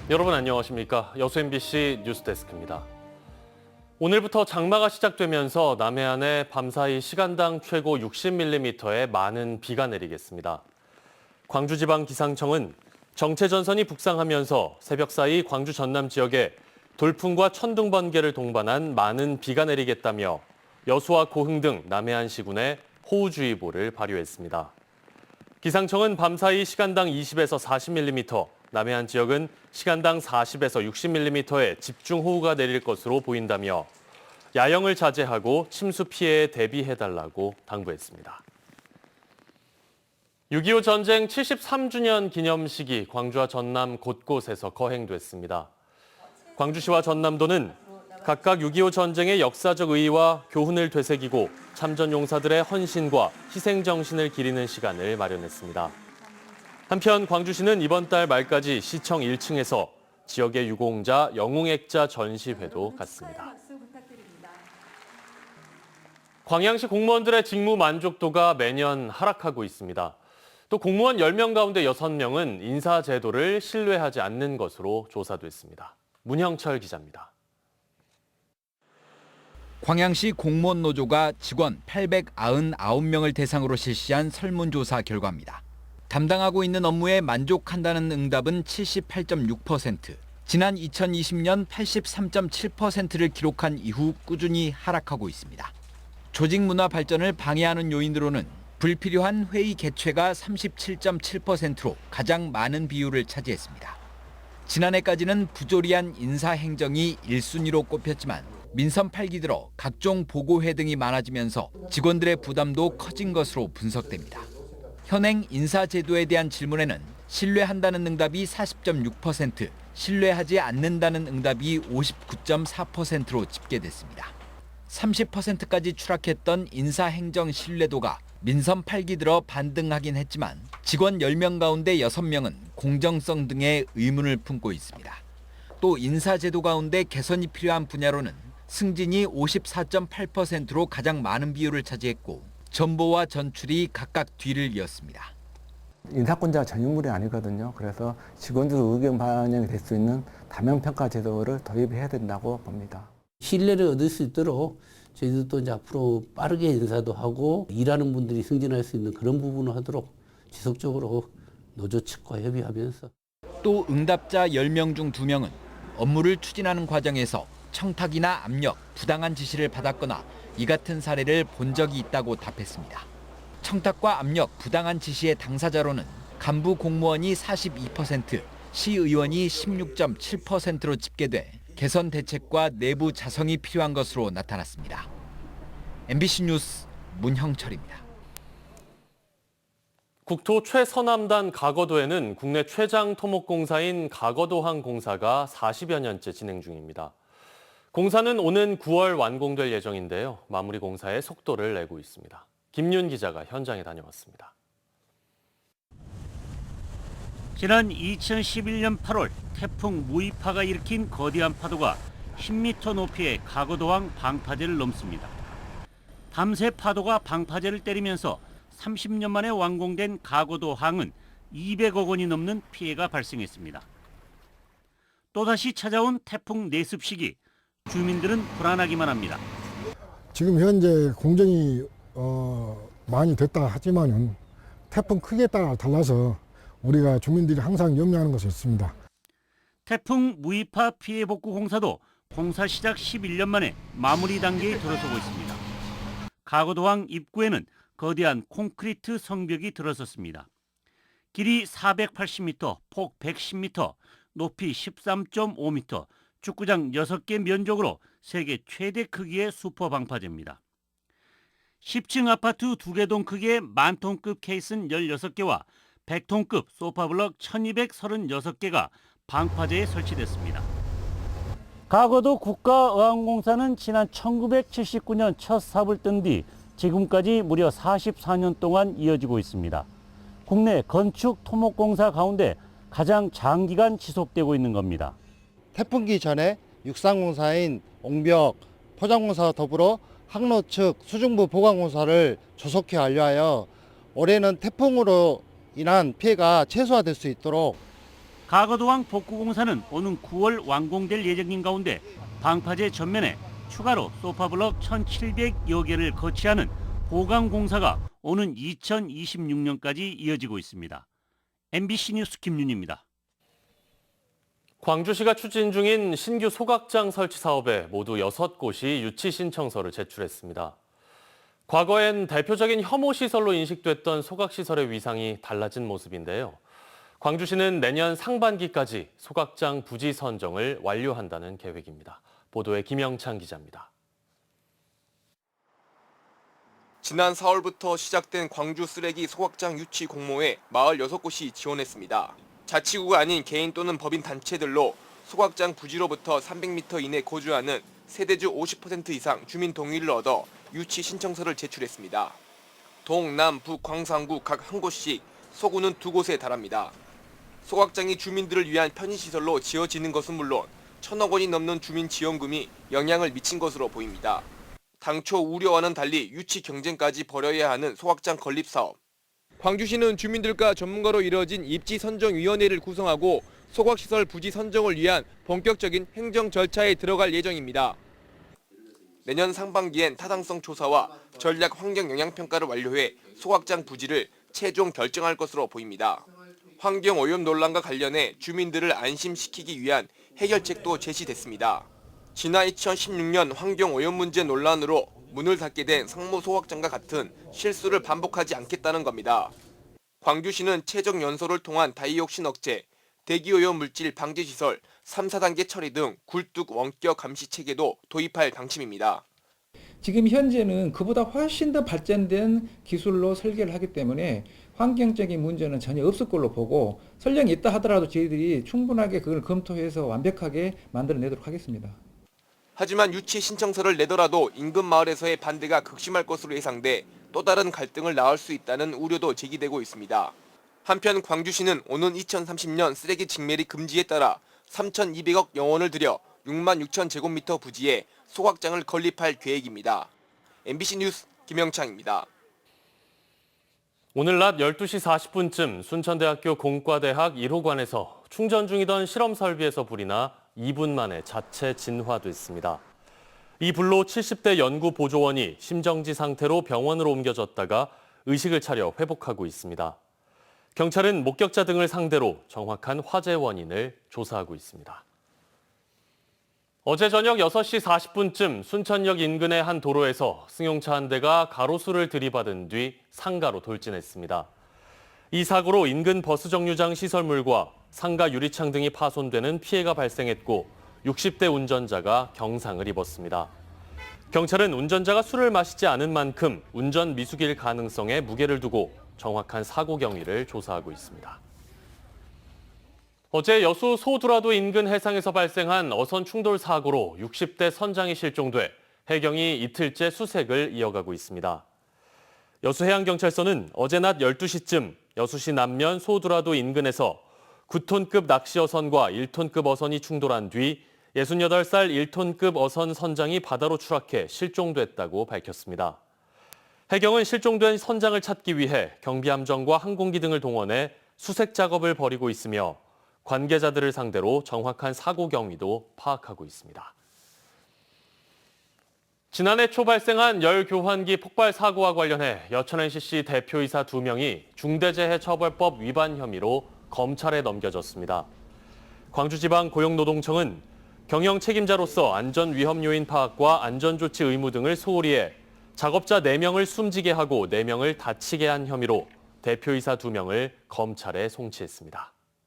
여러분 안녕하십니까? 여수 MBC 뉴스데스크입니다. 오늘부터 장마가 시작되면서 남해안에 밤사이 시간당 최고 60mm의 많은 비가 내리겠습니다. 광주지방기상청은 정체전선이 북상하면서 새벽 사이 광주 전남 지역에 돌풍과 천둥 번개를 동반한 많은 비가 내리겠다며 여수와 고흥 등 남해안 시군에 호우주의보를 발효했습니다. 기상청은 밤사이 시간당 20에서 40mm, 남해안 지역은 시간당 40에서 60mm의 집중호우가 내릴 것으로 보인다며 야영을 자제하고 침수 피해에 대비해달라고 당부했습니다. 6.25 전쟁 73주년 기념식이 광주와 전남 곳곳에서 거행됐습니다. 광주시와 전남도는 각각 6.25 전쟁의 역사적 의의와 교훈을 되새기고 참전 용사들의 헌신과 희생 정신을 기리는 시간을 마련했습니다. 한편 광주시는 이번 달 말까지 시청 1층에서 지역의 유공자, 영웅액자 전시회도 갖습니다. 광양시 공무원들의 직무 만족도가 매년 하락하고 있습니다. 또 공무원 10명 가운데 6명은 인사제도를 신뢰하지 않는 것으로 조사됐습니다. 문형철 기자입니다. 광양시 공무원 노조가 직원 899명을 대상으로 실시한 설문조사 결과입니다. 담당하고 있는 업무에 만족한다는 응답은 78.6%, 지난 2020년 83.7%를 기록한 이후 꾸준히 하락하고 있습니다. 조직 문화 발전을 방해하는 요인으로는 불필요한 회의 개최가 37.7%로 가장 많은 비율을 차지했습니다. 지난해까지는 부조리한 인사 행정이 1순위로 꼽혔지만 민선 8기 들어 각종 보고회 등이 많아지면서 직원들의 부담도 커진 것으로 분석됩니다. 현행 인사제도에 대한 질문에는 신뢰한다는 응답이 40.6%, 신뢰하지 않는다는 응답이 59.4%로 집계됐습니다. 30%까지 추락했던 인사행정 신뢰도가 민선 8기 들어 반등하긴 했지만 직원 10명 가운데 6명은 공정성 등의 의문을 품고 있습니다. 또 인사제도 가운데 개선이 필요한 분야로는 승진이 54.8%로 가장 많은 비율을 차지했고 전보와 전출이 각각 뒤를 이었습니다. 인사권자가 전유물이 아니거든요. 그래서 직원들 의견 반영이 될 수 있는 다면평가 제도를 도입해야 된다고 봅니다. 신뢰를 얻을 수 있도록 저희들도 이제 앞으로 빠르게 인사도 하고 일하는 분들이 승진할 수 있는 그런 부분을 하도록 지속적으로 노조 측과 협의하면서. 또 응답자 10명 중 2명은 업무를 추진하는 과정에서 청탁이나 압력, 부당한 지시를 받았거나 이 같은 사례를 본 적이 있다고 답했습니다. 청탁과 압력, 부당한 지시의 당사자로는 간부 공무원이 42%, 시의원이 16.7%로 집계돼 개선 대책과 내부 자성이 필요한 것으로 나타났습니다. MBC 뉴스 문형철입니다. 국토 최서남단 가거도에는 국내 최장 토목공사인 가거도항 공사가 40여 년째 진행 중입니다. 공사는 오는 9월 완공될 예정인데요. 마무리 공사에 속도를 내고 있습니다. 김윤 기자가 현장에 다녀왔습니다. 지난 2011년 8월 태풍 무이파가 일으킨 거대한 파도가 10m 높이의 가거도항 방파제를 넘습니다. 밤새 파도가 방파제를 때리면서 30년 만에 완공된 가거도항은 200억 원이 넘는 피해가 발생했습니다. 또다시 찾아온 태풍 내습 시기, 주민들은 불안하기만 합니다. 지금 현재 공정이 많이 됐다 하지만은 태풍 크기에 따라 달라서 우리가 주민들이 항상 염려하는 것이 있습니다. 태풍 무이파 피해 복구 공사도 공사 시작 11년 만에 마무리 단계에 들어서고 있습니다. 가거도항 입구에는 거대한 콘크리트 성벽이 들어섰습니다. 길이 480m, 폭 110m, 높이 13.5m, 축구장 6개 면적으로 세계 최대 크기의 슈퍼 방파제입니다. 10층 아파트 2개 동 크기의 만톤급 케이스는 16개와 100톤급 소파블럭 1236개가 방파제에 설치됐습니다. 가거도 국가어항공사는 지난 1979년 첫 삽을 뜬 뒤 지금까지 무려 44년 동안 이어지고 있습니다. 국내 건축 토목공사 가운데 가장 장기간 지속되고 있는 겁니다. 태풍기 전에 육상공사인 옹벽, 포장공사와 더불어 항로 측 수중부 보강공사를 조속히 완료하여 올해는 태풍으로 인한 피해가 최소화될 수 있도록 가거도왕 복구공사는 오는 9월 완공될 예정인 가운데 방파제 전면에 추가로 소파블럭 1,700여 개를 거치하는 보강공사가 오는 2026년까지 이어지고 있습니다. MBC 뉴스 김윤입니다. 광주시가 추진 중인 신규 소각장 설치 사업에 모두 6곳이 유치 신청서를 제출했습니다. 과거엔 대표적인 혐오시설로 인식됐던 소각시설의 위상이 달라진 모습인데요. 광주시는 내년 상반기까지 소각장 부지 선정을 완료한다는 계획입니다. 보도에 김영찬 기자입니다. 지난 4월부터 시작된 광주 쓰레기 소각장 유치 공모에 마을 6곳이 지원했습니다. 자치구가 아닌 개인 또는 법인 단체들로 소각장 부지로부터 300m 이내 거주하는 세대주 50% 이상 주민 동의를 얻어 유치 신청서를 제출했습니다. 동, 남, 북, 광산구 각 한 곳씩 소구는 2곳에 달합니다. 소각장이 주민들을 위한 편의시설로 지어지는 것은 물론 1,000억 원이 넘는 주민 지원금이 영향을 미친 것으로 보입니다. 당초 우려와는 달리 유치 경쟁까지 벌여야 하는 소각장 건립 사업. 광주시는 주민들과 전문가로 이뤄진 입지선정위원회를 구성하고 소각시설 부지 선정을 위한 본격적인 행정 절차에 들어갈 예정입니다. 내년 상반기엔 타당성 조사와 전략 환경 영향평가를 완료해 소각장 부지를 최종 결정할 것으로 보입니다. 환경 오염 논란과 관련해 주민들을 안심시키기 위한 해결책도 제시됐습니다. 지난 2016년 환경 오염 문제 논란으로 문을 닫게 된 상무 소각장과 같은 실수를 반복하지 않겠다는 겁니다. 광주시는 최적 연소를 통한 다이옥신 억제, 대기오염 물질 방제 시설, 3, 4단계 처리 등 굴뚝 원격 감시 체계도 도입할 방침입니다. 지금 현재는 그보다 훨씬 더 발전된 기술로 설계를 하기 때문에 환경적인 문제는 전혀 없을 걸로 보고 설령이 있다 하더라도 저희들이 충분하게 그걸 검토해서 완벽하게 만들어내도록 하겠습니다. 하지만 유치 신청서를 내더라도 인근 마을에서의 반대가 극심할 것으로 예상돼 또 다른 갈등을 낳을 수 있다는 우려도 제기되고 있습니다. 한편 광주시는 오는 2030년 쓰레기 직매리 금지에 따라 3,200억 영원을 들여 6만 6천 제곱미터 부지에 소각장을 건립할 계획입니다. MBC 뉴스 김영창입니다. 오늘 낮 12시 40분쯤 순천대학교 공과대학 1호관에서 충전 중이던 실험 설비에서 불이 나 2분 만에 자체 진화됐습니다. 이 불로 70대 연구 보조원이 심정지 상태로 병원으로 옮겨졌다가 의식을 차려 회복하고 있습니다. 경찰은 목격자 등을 상대로 정확한 화재 원인을 조사하고 있습니다. 어제 저녁 6시 40분쯤 순천역 인근의 한 도로에서 승용차 한 대가 가로수를 들이받은 뒤 상가로 돌진했습니다. 이 사고로 인근 버스 정류장 시설물과 상가 유리창 등이 파손되는 피해가 발생했고 60대 운전자가 경상을 입었습니다. 경찰은 운전자가 술을 마시지 않은 만큼 운전 미숙일 가능성에 무게를 두고 정확한 사고 경위를 조사하고 있습니다. 어제 여수 소두라도 인근 해상에서 발생한 어선 충돌 사고로 60대 선장이 실종돼 해경이 이틀째 수색을 이어가고 있습니다. 여수해양경찰서는 어제 낮 12시쯤 여수시 남면 소두라도 인근에서 9톤급 낚시 어선과 1톤급 어선이 충돌한 뒤 68살 1톤급 어선 선장이 바다로 추락해 실종됐다고 밝혔습니다. 해경은 실종된 선장을 찾기 위해 경비함정과 항공기 등을 동원해 수색 작업을 벌이고 있으며 관계자들을 상대로 정확한 사고 경위도 파악하고 있습니다. 지난해 초 발생한 열교환기 폭발 사고와 관련해 여천NCC 대표이사 2명이 중대재해처벌법 위반 혐의로 검찰에 넘겨졌습니다. 광주지방고용노동청은 경영 책임자로서 안전 위험 요인 파악과 안전조치 의무 등을 소홀히 해 작업자 4명을 숨지게 하고 4명을 다치게 한 혐의로 대표이사 2명을 검찰에 송치했습니다.